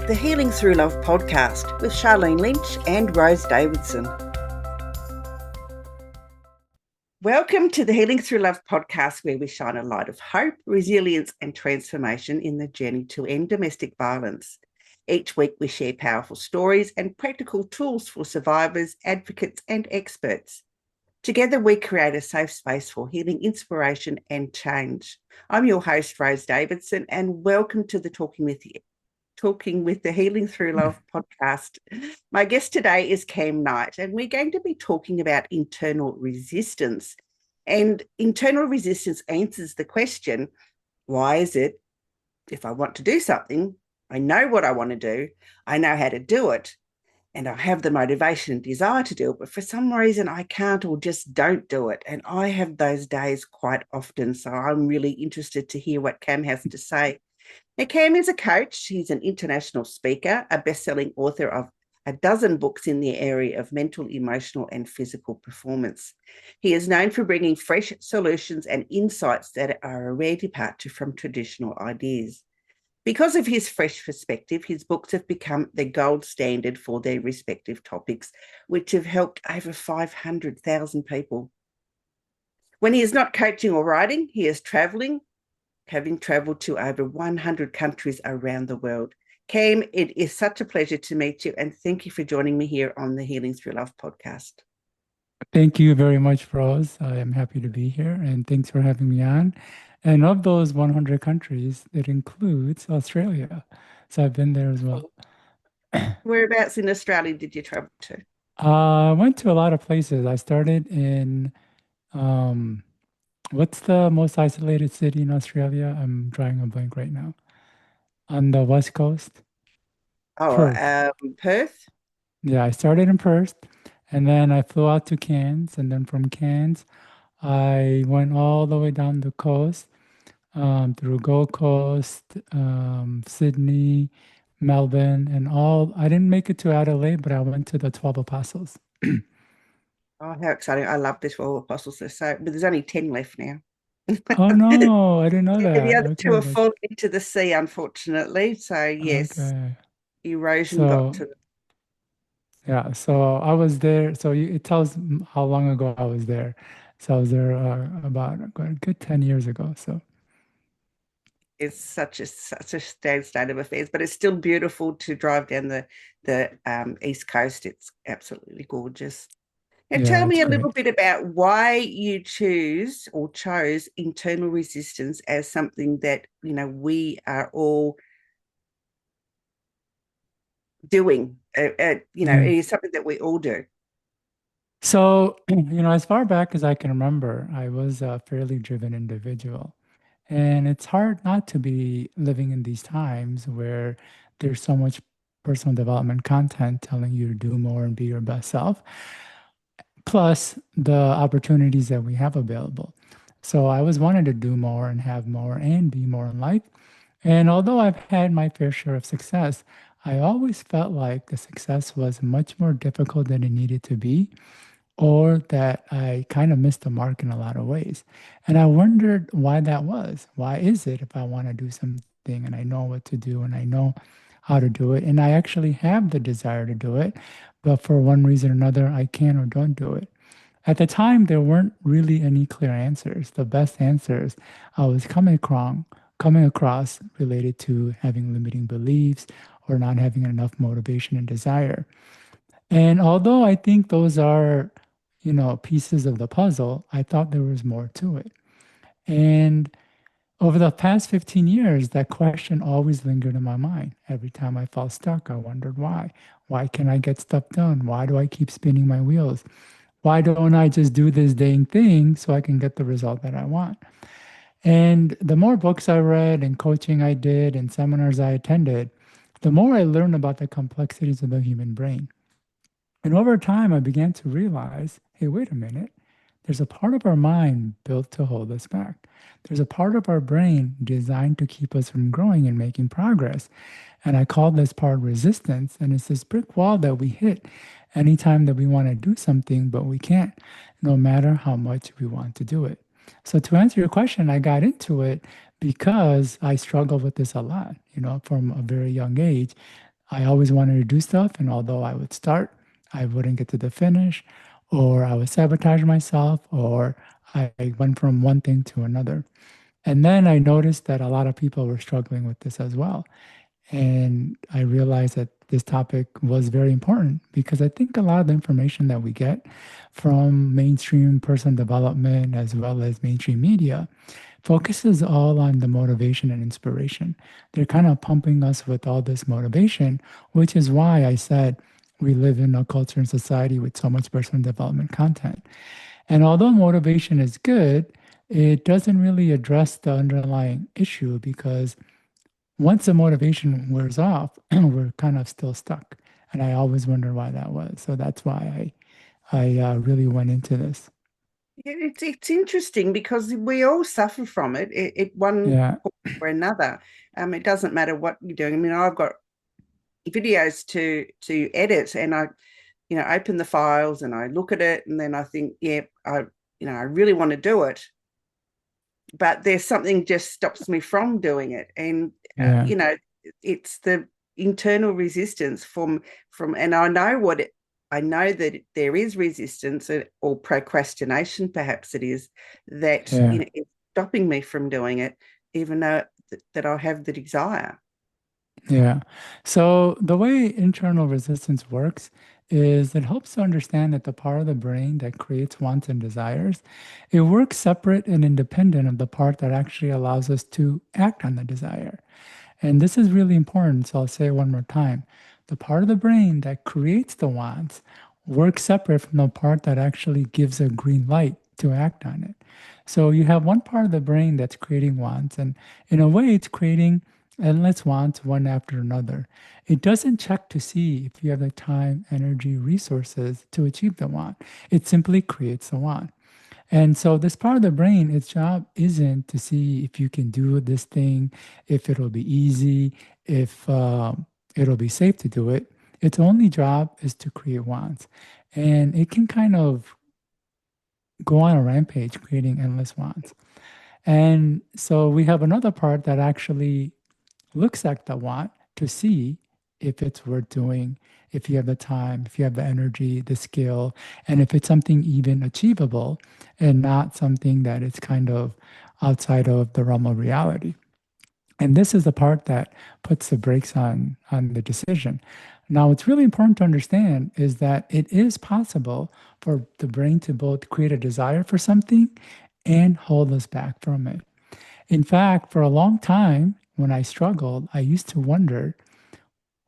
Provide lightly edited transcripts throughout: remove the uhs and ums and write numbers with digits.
the Healing Through Love podcast with Charlene Lynch and Rose Davidson. Welcome to the Healing Through Love podcast, where we shine a light of hope, resilience, and transformation in the journey to end domestic violence. Each week, we share powerful stories and practical tools for survivors, advocates, and experts. Together, we create a safe space for healing, inspiration, and change. I'm your host, Rose Davidson, and welcome to the Talking with the Healing Through Love podcast. My guest today is Kam Knight, and we're going to be talking about internal resistance. And internal resistance answers the question, why is it if I want to do something, I know what I want to do, I know how to do it, and I have the motivation and desire to do it, but for some reason I can't or just don't do it. And I have those days quite often. So I'm really interested to hear what Kam has to say. Now, Kam is a coach. He's an international speaker, a best-selling author of a dozen books in the area of mental, emotional, and physical performance. He is known for bringing fresh solutions and insights that are a rare departure from traditional ideas. Because of his fresh perspective, his books have become the gold standard for their respective topics, which have helped over 500,000 people. When he is not coaching or writing, he is traveling, having traveled to over 100 countries around the world. Kam, it is such a pleasure to meet you, and thank you for joining me here on the Healing Through Love podcast. Thank you very much, Rose. I am happy to be here, and thanks for having me on. And of those 100 countries, it includes Australia. So I've been there as well. Whereabouts in Australia did you travel to? I went to a lot of places. I started in, um, what's the most isolated city in Australia? I'm drawing a blank right now. On the West Coast, Oh, Perth. Perth? Yeah, I started in Perth, and then I flew out to Cairns, and then from Cairns, I went all the way down the coast through Gold Coast, Sydney, Melbourne, and all. I didn't make it to Adelaide, but I went to the 12 Apostles. Oh, how exciting. I love this All Apostles. But there's only 10 left now. Oh no, I didn't know The that. other two Okay, have fallen into the sea, unfortunately. So, yes, okay. erosion got So to them. yeah, so I was there. So it tells how long ago I was there. So I was there about a good 10 years ago. So It's such a sad state of affairs, but it's still beautiful to drive down the East Coast. It's absolutely gorgeous. Now, tell yeah, me it's a little great. bit about why you chose internal resistance as something that we are all doing. It Yeah. is something that we all do. So, as far back as I can remember, I was a fairly driven individual. And it's hard not to be living in these times where there's so much personal development content telling you to do more and be your best self, plus the opportunities that we have available. So I always wanted to do more and have more and be more in life. And although I've had my fair share of success, I always felt like the success was much more difficult than it needed to be, or that I kind of missed the mark in a lot of ways. And I wondered why that was. Why is it if I want to do something and I know what to do and I know how to do it and I actually have the desire to do it, but for one reason or another, I can or don't do it? At the time, there weren't really any clear answers. The best answers I was coming across related to having limiting beliefs or not having enough motivation and desire. And although I think those are, pieces of the puzzle, I thought there was more to it. And over the past 15 years, that question always lingered in my mind. Every time I felt stuck, I wondered why. Why can't I get stuff done? Why do I keep spinning my wheels? Why don't I just do this dang thing so I can get the result that I want? And the more books I read and coaching I did and seminars I attended, the more I learned about the complexities of the human brain. And over time, I began to realize, hey, wait a minute. There's a part of our mind built to hold us back. There's a part of our brain designed to keep us from growing and making progress. And I call this part resistance. And it's this brick wall that we hit anytime that we want to do something, but we can't, no matter how much we want to do it. So, to answer your question, I got into it because I struggled with this a lot, from a very young age. I always wanted to do stuff, and although I would start, I wouldn't get to the finish, or I would sabotage myself, or I went from one thing to another. And then I noticed that a lot of people were struggling with this as well. And I realized that this topic was very important because I think a lot of the information that we get from mainstream personal development as well as mainstream media focuses all on the motivation and inspiration. They're kind of pumping us with all this motivation, which is why I said we live in a culture and society with so much personal development content. And although motivation is good, it doesn't really address the underlying issue because once the motivation wears off, we're kind of still stuck. And I always wonder why that was. So that's why I really went into this. Yeah, it's interesting because we all suffer from it, one Yeah, point or another. It doesn't matter what you're doing. I mean, I've got videos to edit, and I, open the files and I look at it, and then I think, yeah, I really want to do it, but there's something just stops me from doing it, and yeah, it's the internal resistance from, and I know that there is resistance, or procrastination, perhaps it is, that yeah. it's stopping me from doing it, even though that I have the desire. Yeah. So the way internal resistance works is it helps to understand that the part of the brain that creates wants and desires, it works separate and independent of the part that actually allows us to act on the desire. And this is really important, so I'll say it one more time. The part of the brain that creates the wants works separate from the part that actually gives a green light to act on it. So you have one part of the brain that's creating wants, and in a way, it's creating endless wants one after another. It doesn't check to see if you have the time, energy, resources to achieve the want. It simply creates the want. And so, this part of the brain, its job isn't to see if you can do this thing, if it'll be easy, if it'll be safe to do it. Its only job is to create wants. And it can kind of go on a rampage creating endless wants. And so, we have another part that actually looks at the want to see if it's worth doing, if you have the time, if you have the energy, the skill, and if it's something even achievable and not something that is kind of outside of the realm of reality. And this is the part that puts the brakes on the decision. Now, what's really important to understand is that it is possible for the brain to both create a desire for something and hold us back from it. In fact, for a long time, when I struggled, I used to wonder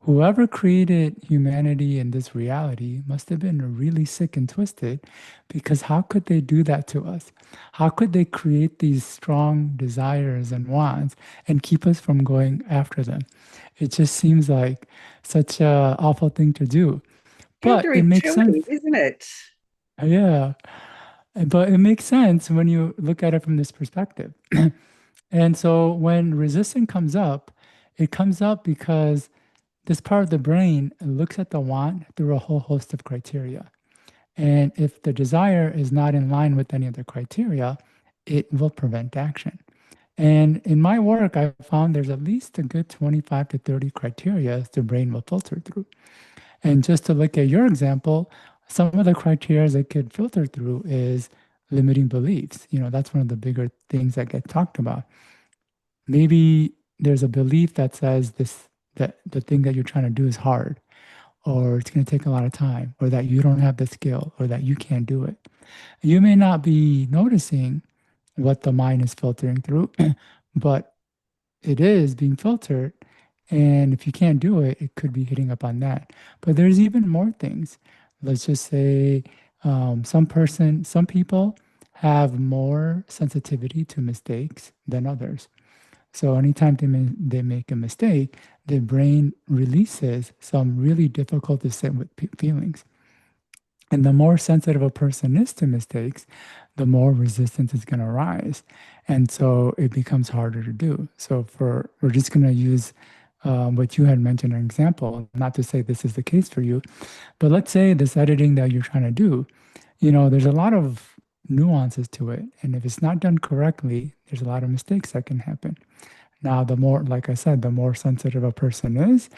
whoever created humanity and this reality must have been really sick and twisted because how could they do that to us? How could they create these strong desires and wants and keep us from going after them? It just seems like such a awful thing to do. But it makes sense. Counterintuitive, isn't it? Yeah. But it makes sense when you look at it from this perspective. And so when resistance comes up, it comes up because this part of the brain looks at the want through a whole host of criteria. And if the desire is not in line with any of the criteria, it will prevent action. And in my work, I found there's at least a good 25 to 30 criteria the brain will filter through. And just to look at your example, some of the criteria that could filter through is limiting beliefs. That's one of the bigger things that get talked about. Maybe there's a belief that says that the thing that you're trying to do is hard, or it's going to take a lot of time, or that you don't have the skill, or that you can't do it. You may not be noticing what the mind is filtering through, but it is being filtered. And if you can't do it, it could be hitting up on that. But there's even more things. Let's just say some people have more sensitivity to mistakes than others. So anytime they make a mistake, the brain releases some really difficult to sit with feelings. And the more sensitive a person is to mistakes, the more resistance is going to rise. And so it becomes harder to do. So we're just going to use what you had mentioned an example, not to say this is the case for you, but let's say this editing that you're trying to do, there's a lot of nuances to it. And if it's not done correctly, there's a lot of mistakes that can happen. Now, the more, like I said, the more sensitive a person is,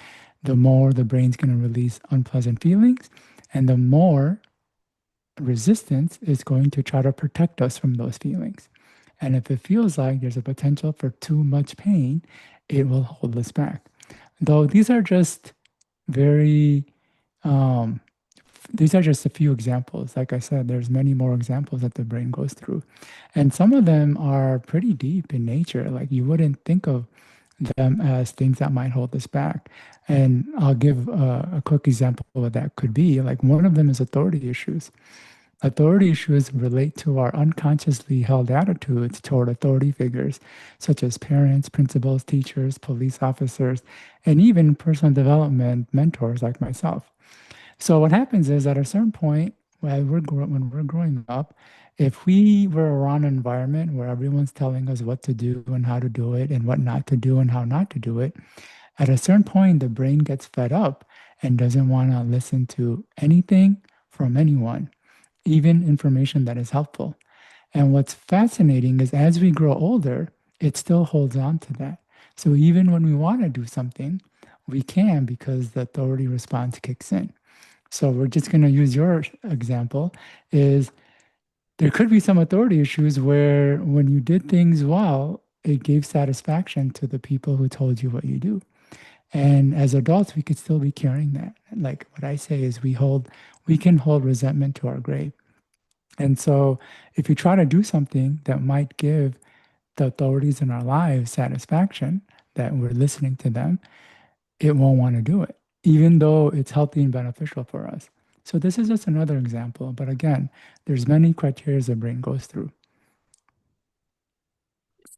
the more the brain's going to release unpleasant feelings, and the more resistance is going to try to protect us from those feelings. And if it feels like there's a potential for too much pain, it will hold us back. Though very, um, these are just a few examples. Like I said, there's many more examples that the brain goes through. And some of them are pretty deep in nature. Like you wouldn't think of them as things that might hold us back. And I'll give a quick example of what that could be. Like one of them is authority issues. Authority issues relate to our unconsciously held attitudes toward authority figures, such as parents, principals, teachers, police officers, and even personal development mentors like myself. So what happens is at a certain point, when we're growing up, if we were around an environment where everyone's telling us what to do and how to do it and what not to do and how not to do it, at a certain point, the brain gets fed up and doesn't want to listen to anything from anyone, even information that is helpful. And what's fascinating is as we grow older, it still holds on to that. So even when we want to do something, we can because the authority response kicks in. So we're just going to use your example is there could be some authority issues where when you did things well, it gave satisfaction to the people who told you what you do. And as adults, we could still be carrying that. Like what I say is we can hold resentment to our grave. And so if you try to do something that might give the authorities in our lives satisfaction, that we're listening to them, it won't want to do it, even though it's healthy and beneficial for us. So this is just another example. But again, there's many criteria the brain goes through.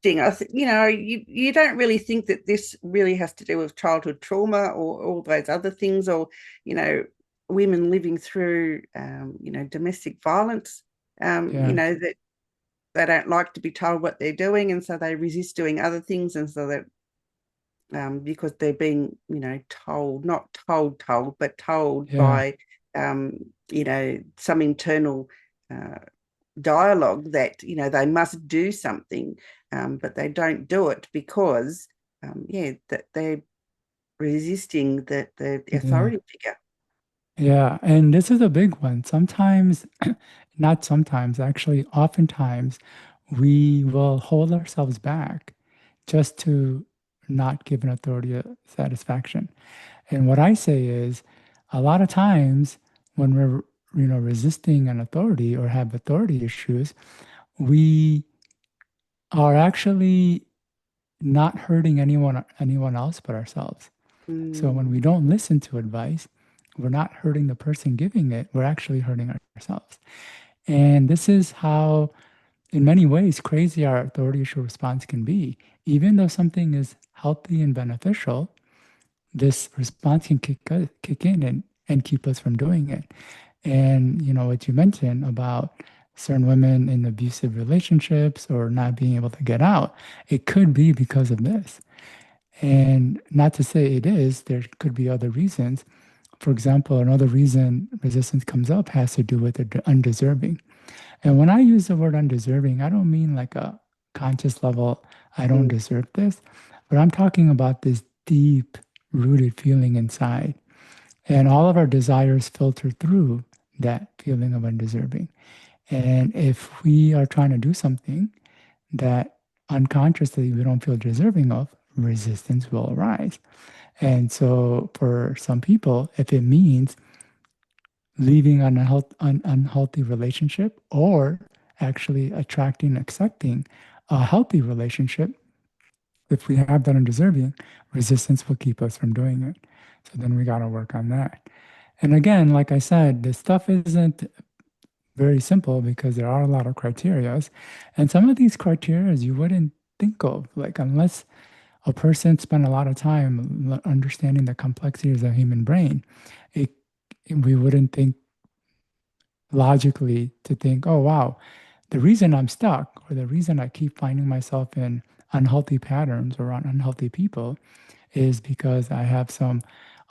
You don't really think that this really has to do with childhood trauma or all those other things, or you know, women living through domestic violence. Yeah, That they don't like to be told what they're doing, and so they resist doing other things, and so that because they're being told, not told, but told yeah, by some internal uh, dialogue that they must do something, but they don't do it because that they're resisting the yeah, authority figure. yeah. And this is a big one. Sometimes, not sometimes, actually, oftentimes, we will hold ourselves back just to not give an authority a satisfaction. And what I say is, a lot of times when we're, resisting an authority or have authority issues, we are actually not hurting anyone else but ourselves. So when we Mm, don't listen to advice, we're not hurting the person giving it, we're actually hurting ourselves. And this is how, in many ways, crazy our authority issue response can be. Even though something is healthy and beneficial, this response can kick in and keep us from doing it. And what you mentioned about certain women in abusive relationships or not being able to get out, it could be because of this. And not to say it is, there could be other reasons. For example, another reason resistance comes up has to do with the undeserving. And when I use the word undeserving, I don't mean like a conscious level, I don't mm, deserve this, but I'm talking about this deep rooted feeling inside. And all of our desires filter through that feeling of undeserving. And if we are trying to do something that unconsciously we don't feel deserving of, resistance will arise. And so for some people, if it means leaving an unhealthy relationship or actually attracting, accepting a healthy relationship, if we have that undeserving, resistance will keep us from doing it. So then we got to work on that. And again, like I said, this stuff isn't very simple because there are a lot of criterias. And some of these criterias you wouldn't think of, like unless a person spent a lot of time understanding the complexities of the human brain, it, we wouldn't think logically to think, oh, wow, the reason I'm stuck or the reason I keep finding myself in unhealthy patterns around unhealthy people is because I have some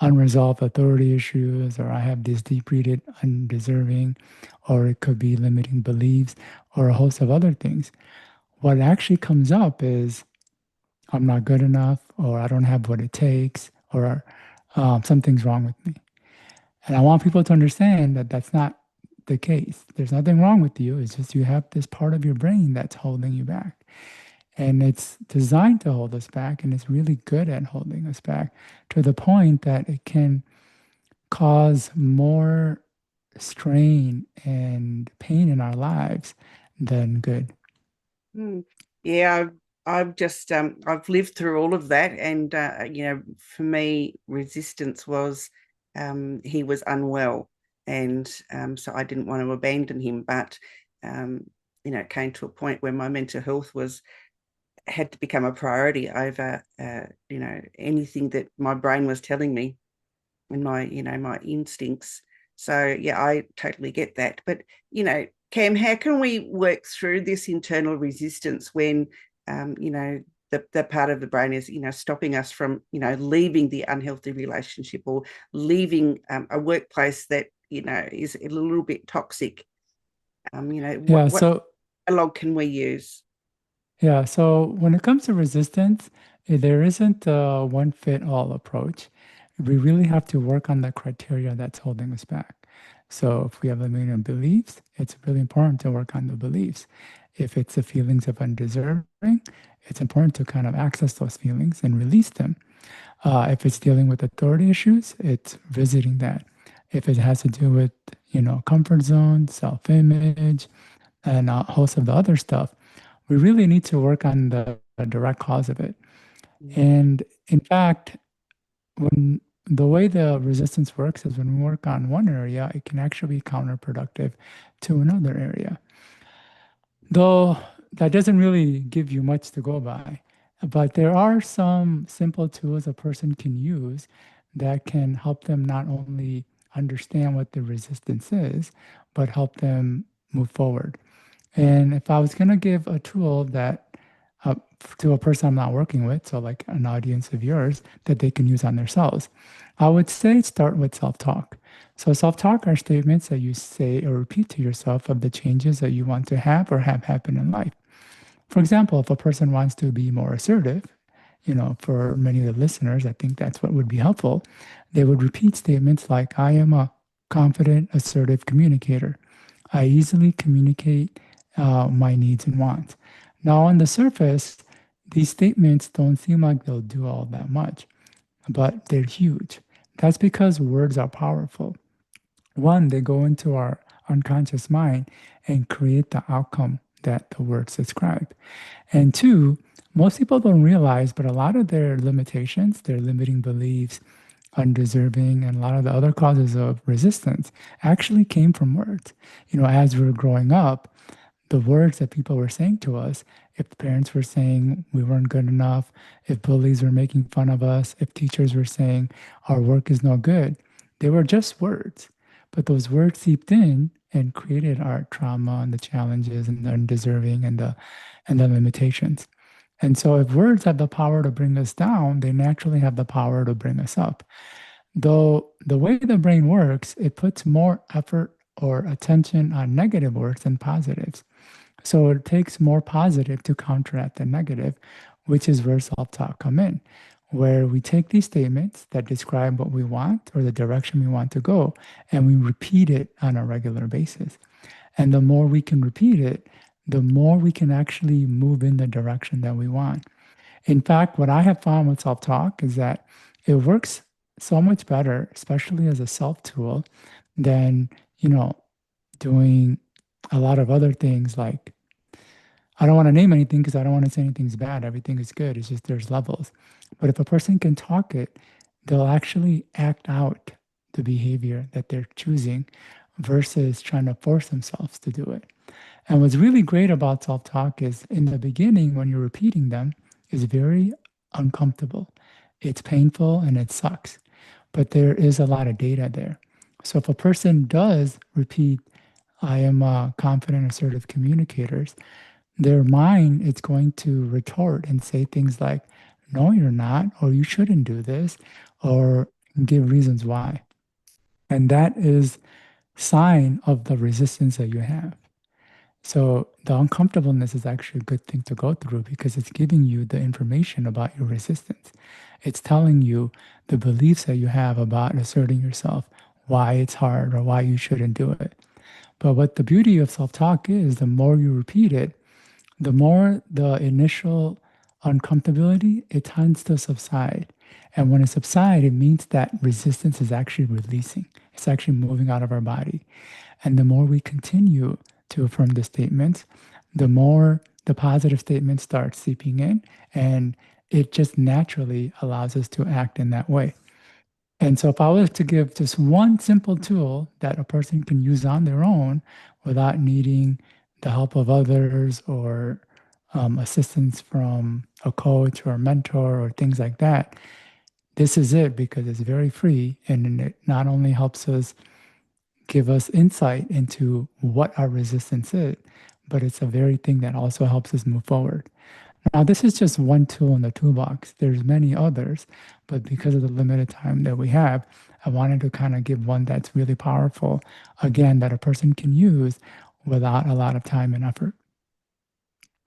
unresolved authority issues or I have this deep rooted undeserving, or it could be limiting beliefs or a host of other things. What actually comes up is I'm not good enough or I don't have what it takes or Something's wrong with me. And I want people to understand that that's not the case. There's nothing wrong with you. It's just you have this part of your brain that's holding you back. And it's designed to hold us back, and it's really good at holding us back to the point that it can cause more strain and pain in our lives than good. Mm. Yeah, I've just I've lived through all of that, and for me, resistance was he was unwell, and so I didn't want to abandon him, but um, it came to a point where my mental health was had to become a priority over anything that my brain was telling me and my instincts. So yeah, I totally get that. But Cam, how can we work through this internal resistance when the part of the brain is stopping us from leaving the unhealthy relationship or leaving a workplace that is a little bit toxic. Yeah, What so dialogue can we use? Yeah, so when it comes to resistance, there isn't a one fit all approach. We really have to work on the criteria that's holding us back. So if we have limiting beliefs, it's really important to work on the beliefs. If it's the feelings of undeserving, it's important to kind of access those feelings and release them. If it's dealing with authority issues, it's visiting that. If it has to do with, comfort zone, self-image, and a host of the other stuff, we really need to work on the direct cause of it. And in fact, when the way the resistance works is when we work on one area, it can actually be counterproductive to another area. Though that doesn't really give you much to go by. But there are some simple tools a person can use that can help them not only understand what the resistance is, but help them move forward. And if I was going to give a tool that uh, to a person I'm not working with, so like an audience of yours, that they can use on themselves, I would say start with self talk. So, self talk are statements that you say or repeat to yourself of the changes that you want to have or have happen in life. For example, if a person wants to be more assertive, for many of the listeners, I think that's what would be helpful. They would repeat statements like, I am a confident, assertive communicator. I easily communicate my needs and wants. Now, on the surface, these statements don't seem like they'll do all that much, but they're huge. That's because words are powerful. One, they go into our unconscious mind and create the outcome that the words describe. And two, most people don't realize, but a lot of their limitations, their limiting beliefs, undeserving, and a lot of the other causes of resistance actually came from words. As we were growing up, the words that people were saying to us, if the parents were saying we weren't good enough, if bullies were making fun of us, if teachers were saying our work is no good, they were just words. But those words seeped in and created our trauma and the challenges and the undeserving and the limitations. And so if words have the power to bring us down, they naturally have the power to bring us up. Though the way the brain works, it puts more effort or attention on negative words than positives. So it takes more positive to counteract the negative, which is where self-talk come in, where we take these statements that describe what we want or the direction we want to go, and we repeat it on a regular basis. And the more we can repeat it, the more we can actually move in the direction that we want. In fact, what I have found with self-talk is that it works so much better, especially as a self tool, than, you know, doing a lot of other things like I don't want to name anything because I don't want to say anything's bad. Everything is good. It's just there's levels. But if a person can talk it, they'll actually act out the behavior that they're choosing versus trying to force themselves to do it. And what's really great about self talk is in the beginning, when you're repeating them, is very uncomfortable. It's painful and it sucks, but there is a lot of data there. So if a person does repeat, I am a confident, assertive communicators, their mind is going to retort and say things like, no, you're not, or you shouldn't do this, or give reasons why. And that is sign of the resistance that you have. So the uncomfortableness is actually a good thing to go through because it's giving you the information about your resistance. It's telling you the beliefs that you have about asserting yourself, why it's hard or why you shouldn't do it. But what the beauty of self-talk is, the more you repeat it, the more the initial uncomfortability, it tends to subside. And when it subsides, it means that resistance is actually releasing. It's actually moving out of our body. And the more we continue to affirm the statements, the more the positive statements start seeping in. And it just naturally allows us to act in that way. And so, if I was to give just one simple tool that a person can use on their own without needing the help of others or assistance from a coach or a mentor or things like that, this is it because it's very free and it not only helps us give us insight into what our resistance is, but it's a very thing that also helps us move forward. Now, this is just one tool in the toolbox. There's many others, but because of the limited time that we have, I wanted to kind of give one that's really powerful, again, that a person can use without a lot of time and effort.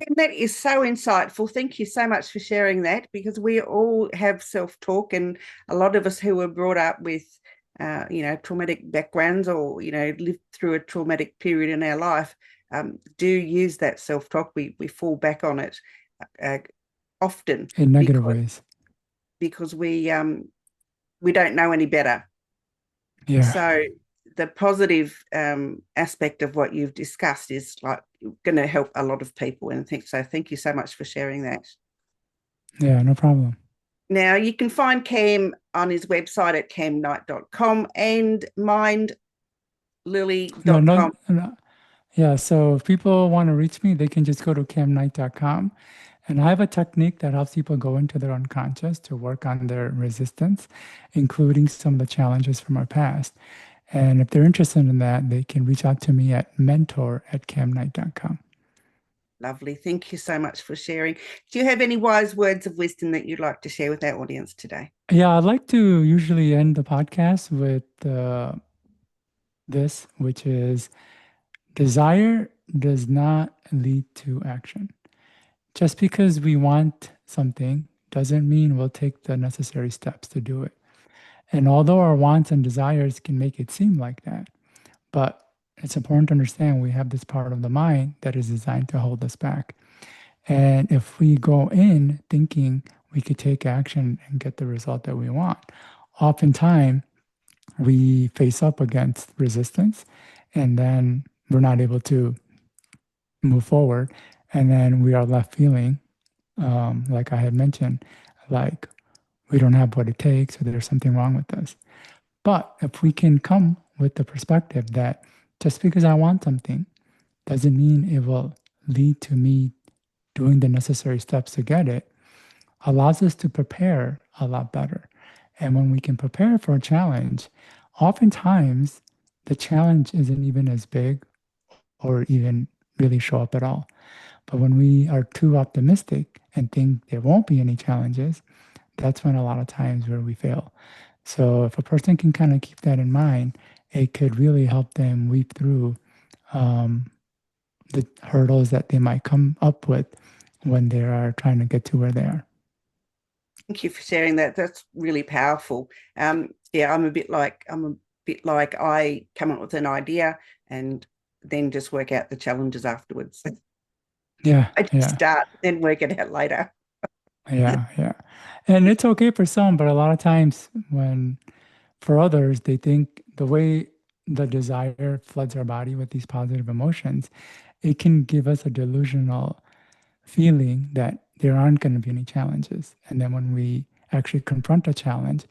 And that is so insightful. Thank you so much for sharing that, because we all have self-talk, and a lot of us who were brought up with, traumatic backgrounds, or, lived through a traumatic period in our life, do use that self-talk. We fall back on it uh, often In negative because ways. we don't know any better. Yeah. So the positive aspect of what you've discussed is like going to help a lot of people, and think so. Thank you so much for sharing that. Yeah, no problem. Now you can find Cam on his website at kamknight.com and No, mindlily.com. no, no. Yeah, so if people want to reach me, they can just go to kamknight.com. And I have a technique that helps people go into their unconscious to work on their resistance, including some of the challenges from our past. And if they're interested in that, they can reach out to me at mentor@kamknight.com. Lovely. Thank you so much for sharing. Do you have any wise words of wisdom that you'd like to share with our audience today? Yeah, I'd like to usually end the podcast with this, which is desire does not lead to action. Just because we want something doesn't mean we'll take the necessary steps to do it. And although our wants and desires can make it seem like that, but it's important to understand we have this part of the mind that is designed to hold us back. And if we go in thinking we could take action and get the result that we want, oftentimes we face up against resistance and then we're not able to move forward. And then we are left feeling, like I had mentioned, like we don't have what it takes or there's something wrong with us. But if we can come with the perspective that just because I want something doesn't mean it will lead to me doing the necessary steps to get it, allows us to prepare a lot better. And when we can prepare for a challenge, oftentimes the challenge isn't even as big or even really show up at all. But when we are too optimistic and think there won't be any challenges, that's when a lot of times where we fail. So if a person can kind of keep that in mind, it could really help them weave through um, the hurdles that they might come up with when they are trying to get to where they are. Thank you for sharing that. That's really powerful. Yeah, I'm a bit like I come up with an idea and then just work out the challenges afterwards. Yeah, I just yeah, start, then work it out later. yeah, yeah. And it's okay for some, but a lot of times when for others, they think the way the desire floods our body with these positive emotions, it can give us a delusional feeling that there aren't going to be any challenges. And then when we actually confront a challenge,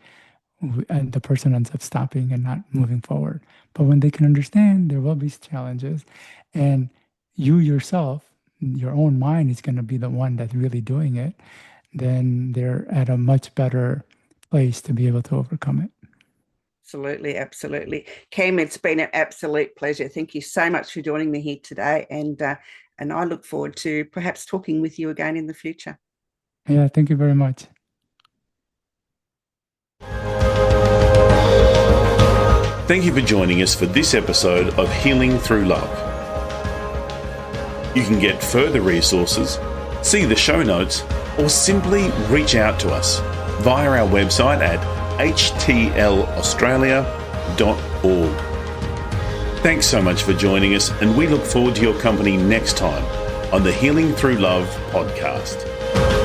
and the person ends up stopping and not moving forward. But when they can understand there will be challenges, and you yourself, your own mind is going to be the one that's really doing it, then they're at a much better place to be able to overcome it. Absolutely, absolutely. Cam, it's been an absolute pleasure. Thank you so much for joining me here today. And I look forward to perhaps talking with you again in the future. Yeah, thank you very much. Thank you for joining us for this episode of Healing Through Love. You can get further resources, see the show notes, or simply reach out to us via our website at htlaustralia.org. Thanks so much for joining us, and we look forward to your company next time on the Healing Through Love podcast.